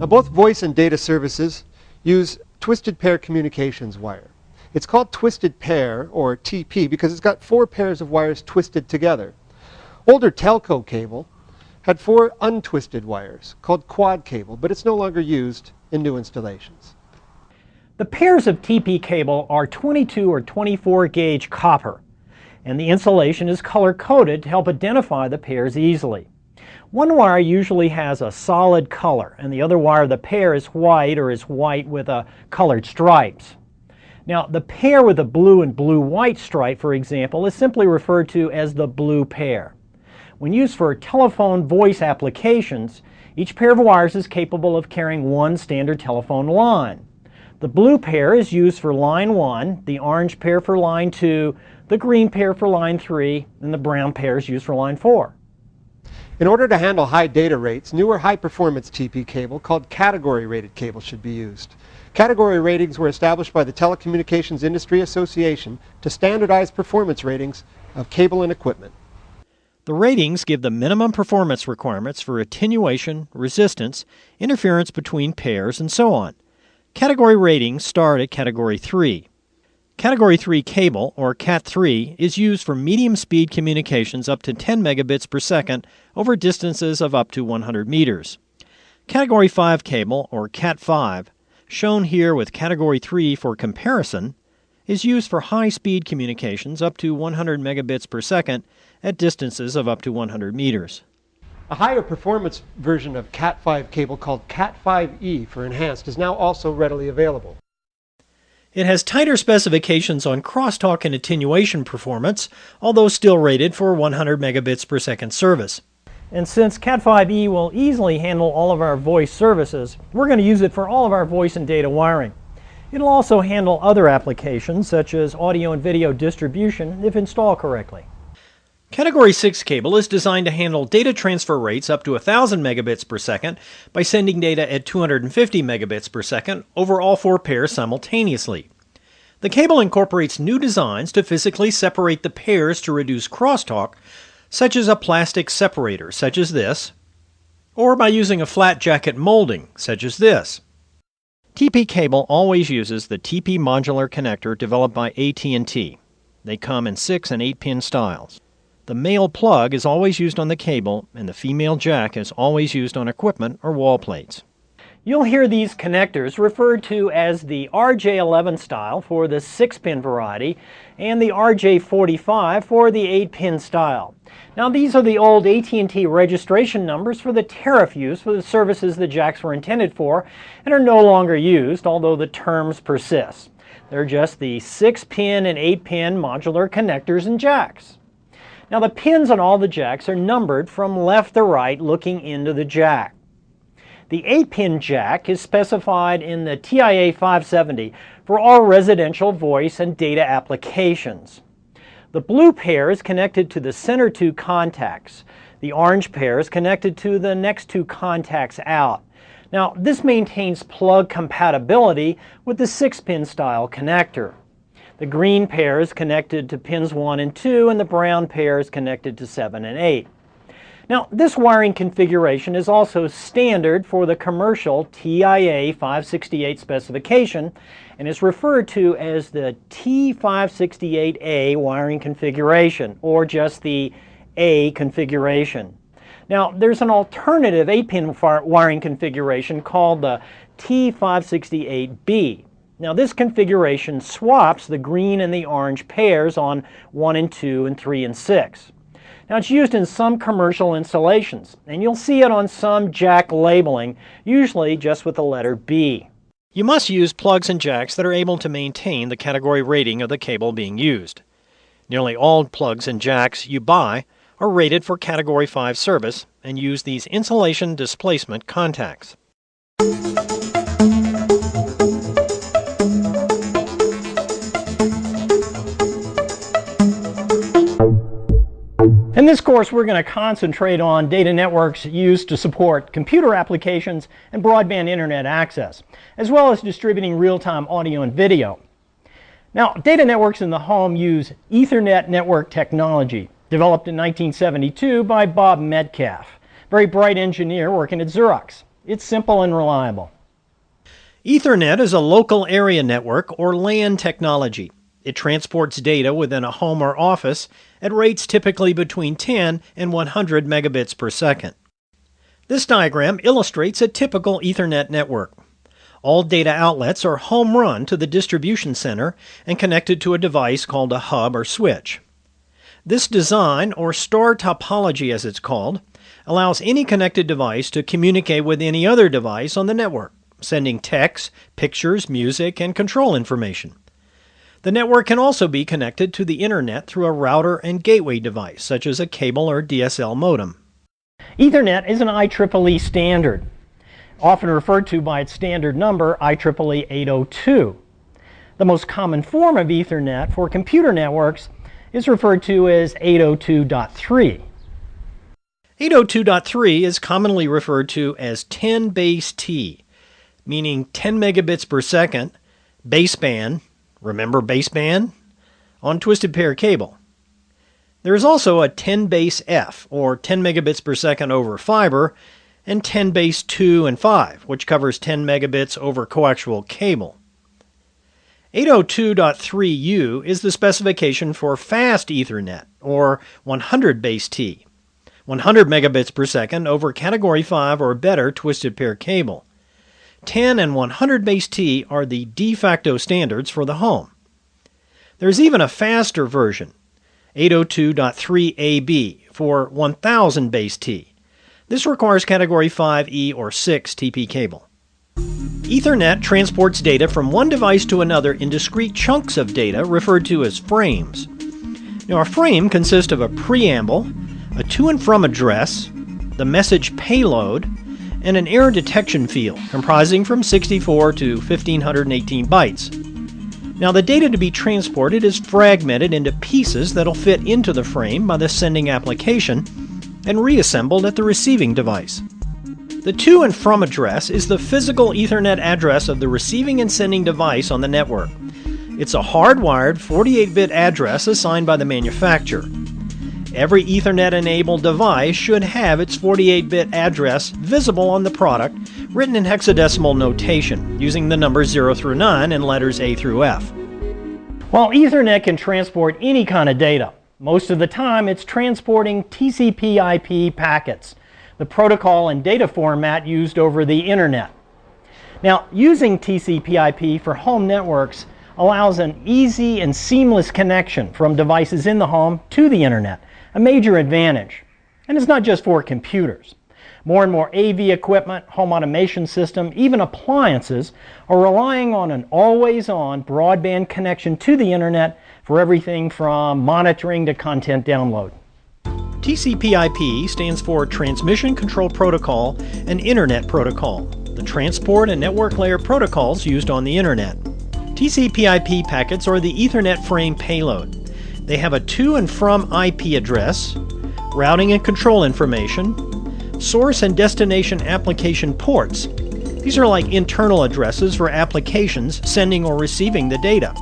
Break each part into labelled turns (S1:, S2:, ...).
S1: Now, both voice and data services use twisted pair communications wire. It's called twisted pair, or TP, because it's got 4 pairs of wires twisted together. Older telco cable had 4 untwisted wires, called quad cable, but it's no longer used in new installations.
S2: The pairs of TP cable are 22 or 24 gauge copper, and the insulation is color-coded to help identify the pairs easily. One wire usually has a solid color, and the other wire of the pair is white or is white with colored stripes. Now, the pair with the blue and blue-white stripe, for example, is simply referred to as the blue pair. When used for telephone voice applications, each pair of wires is capable of carrying one standard telephone line. The blue pair is used for line 1, the orange pair for line 2, the green pair for line 3, and the brown pair is used for line 4.
S1: In order to handle high data rates, newer high-performance TP cable called category-rated cable should be used. Category ratings were established by the Telecommunications Industry Association to standardize performance ratings of cable and equipment.
S3: The ratings give the minimum performance requirements for attenuation, resistance, interference between pairs, and so on. Category ratings start at Category 3. Category 3 cable, or Cat3, is used for medium-speed communications up to 10 megabits per second over distances of up to 100 meters. Category 5 cable, or Cat5, shown here with Category 3 for comparison, is used for high-speed communications up to 100 megabits per second at distances of up to 100 meters.
S1: A higher performance version of Cat5 cable called Cat5e for enhanced is now also readily available.
S3: It has tighter specifications on crosstalk and attenuation performance, although still rated for 100 megabits per second service.
S2: And since Cat5e will easily handle all of our voice services, we're going to use it for all of our voice and data wiring. It'll also handle other applications such as audio and video distribution if installed correctly.
S3: Category 6 cable is designed to handle data transfer rates up to 1,000 megabits per second by sending data at 250 megabits per second over all 4 pairs simultaneously. The cable incorporates new designs to physically separate the pairs to reduce crosstalk, such as a plastic separator, such as this, or by using a flat jacket molding, such as this. TP cable always uses the TP modular connector developed by AT&T. They come in 6 and 8-pin styles. The male plug is always used on the cable, and the female jack is always used on equipment or wall plates.
S2: You'll hear these connectors referred to as the RJ11 style for the 6-pin variety and the RJ45 for the 8-pin style. Now, these are the old AT&T registration numbers for the tariff use for the services the jacks were intended for and are no longer used, although the terms persist. They're just the 6-pin and 8-pin modular connectors and jacks. Now, the pins on all the jacks are numbered from left to right looking into the jack. The 8-pin jack is specified in the TIA 570 for all residential voice and data applications. The blue pair is connected to the center 2 contacts. The orange pair is connected to the next 2 contacts out. Now, this maintains plug compatibility with the 6-pin style connector. The green pair is connected to pins 1 and 2, and the brown pair is connected to 7 and 8. Now, this wiring configuration is also standard for the commercial TIA 568 specification and is referred to as the T568A wiring configuration, or just the A configuration. Now, there's an alternative 8-pin wiring configuration called the T568B. Now, this configuration swaps the green and the orange pairs on 1 and 2 and 3 and 6. Now, it's used in some commercial installations, and you'll see it on some jack labeling, usually just with the letter B.
S3: You must use plugs and jacks that are able to maintain the category rating of the cable being used. Nearly all plugs and jacks you buy are rated for Category 5 service and use these insulation displacement contacts.
S2: In this course, we're going to concentrate on data networks used to support computer applications and broadband internet access, as well as distributing real-time audio and video. Now, data networks in the home use Ethernet network technology, developed in 1972 by Bob Metcalf, a very bright engineer working at Xerox. It's simple and reliable.
S3: Ethernet is a local area network or LAN technology. It transports data within a home or office at rates typically between 10 and 100 megabits per second. This diagram illustrates a typical Ethernet network. All data outlets are home run to the distribution center and connected to a device called a hub or switch. This design, or star topology as it's called, allows any connected device to communicate with any other device on the network, sending text, pictures, music, and control information. The network can also be connected to the Internet through a router and gateway device, such as a cable or DSL modem.
S2: Ethernet is an IEEE standard, often referred to by its standard number, IEEE 802. The most common form of Ethernet for computer networks is referred to as 802.3.
S3: 802.3 is commonly referred to as 10 base T, meaning 10 megabits per second, baseband, remember baseband, on twisted pair cable. There is also a 10 base F, or 10 megabits per second over fiber, and 10 base 2 and 5, which covers 10 megabits over coaxial cable. 802.3U is the specification for fast Ethernet, or 100 base T, 100 megabits per second over Category 5 or better twisted pair cable. 10 and 100 base T are the de facto standards for the home. There's even a faster version, 802.3AB, for 1000 base T. This requires Category 5E or 6 TP cable. Ethernet transports data from one device to another in discrete chunks of data referred to as frames. Now, a frame consists of a preamble, a to and from address, the message payload, and an error detection field comprising from 64 to 1518 bytes. Now, the data to be transported is fragmented into pieces that'll fit into the frame by the sending application and reassembled at the receiving device. The to and from address is the physical Ethernet address of the receiving and sending device on the network. It's a hardwired 48-bit address assigned by the manufacturer. Every Ethernet-enabled device should have its 48-bit address visible on the product, written in hexadecimal notation, using the numbers 0 through 9 and letters A through F.
S2: While Ethernet can transport any kind of data, most of the time it's transporting TCP/IP packets, the protocol and data format used over the Internet. Now, using TCP/IP for home networks allows an easy and seamless connection from devices in the home to the Internet, a major advantage. And it's not just for computers. More and more AV equipment, home automation system, even appliances are relying on an always-on broadband connection to the Internet for everything from monitoring to content download.
S3: TCP/IP stands for Transmission Control Protocol and Internet Protocol, the transport and network layer protocols used on the Internet. TCP/IP packets are the Ethernet frame payload. They have a to and from IP address, routing and control information, source and destination application ports. These are like internal addresses for applications sending or receiving the data.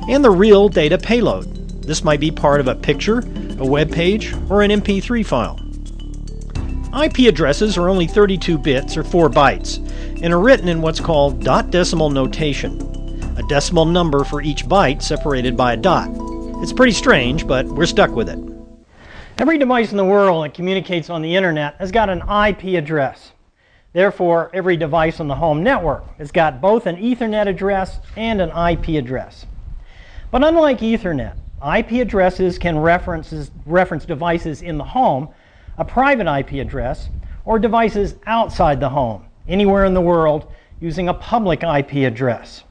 S3: And the real data payload. This might be part of a picture, a web page, or an MP3 file. IP addresses are only 32 bits or 4 bytes and are written in what's called dot decimal notation, a decimal number for each byte separated by a dot. It's pretty strange, but we're stuck with it.
S2: Every device in the world that communicates on the Internet has got an IP address. Therefore, every device on the home network has got both an Ethernet address and an IP address. But unlike Ethernet, IP addresses can reference devices in the home, a private IP address, or devices outside the home, anywhere in the world, using a public IP address.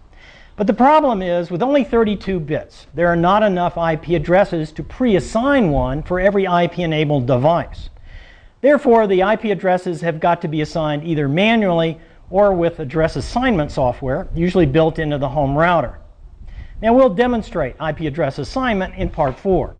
S2: But the problem is, with only 32 bits, there are not enough IP addresses to pre-assign one for every IP-enabled device. Therefore, the IP addresses have got to be assigned either manually or with address assignment software, usually built into the home router. Now, we'll demonstrate IP address assignment in Part 4.